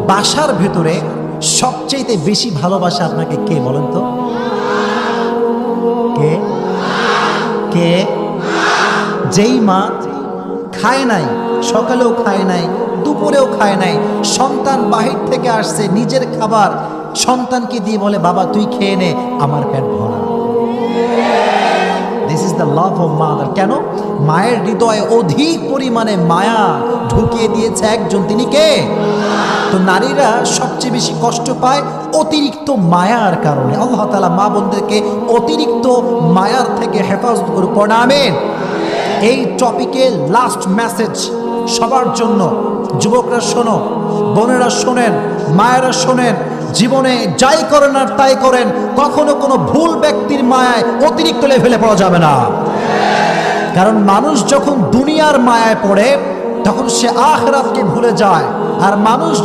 বাসার ভেতরে সবচেয়ে বেশি ভালোবাসা আপনাকে কে বলেন তো? কে কে? যেই মা খায় নাই, সকালেও খায় নাই, দুপুরেও খায় নাই, সন্তান বাহির থেকে আসছে, নিজের খাবার সন্তানকে দিয়ে বলে বাবা তুই খেয়ে নে, আমার পেট ভরা। This is the love of mother. কেন? মায়ের হৃদয়ে অধিক পরিমাণে মায়া ঢুকিয়ে দিয়েছে একজন, তিনি কে? তো নারীরা সবচেয়ে বেশি কষ্ট পায় অতিরিক্ত মায়ার কারণে। আল্লাহ তাআলা মা বোনদেরকে অতিরিক্ত মায়ার থেকে হেফাজত করুক, পড়া আমিন। এই টপিকে লাস্ট মেসেজ সবার জন্য। যুবকরা শোনো, বোনেরা শোনেন, মায়েরা শোনেন, জীবনে যাই করেন আর তাই করেন, কখনো কোনো ভুল ব্যক্তির মায়ায় অতিরিক্ত লেভেলে পড়া যাবে না। কারণ মানুষ যখন দুনিয়ার মায়ায় পড়ে তখন সে আখিরাতকে ভুলে যায়, আর মানুষ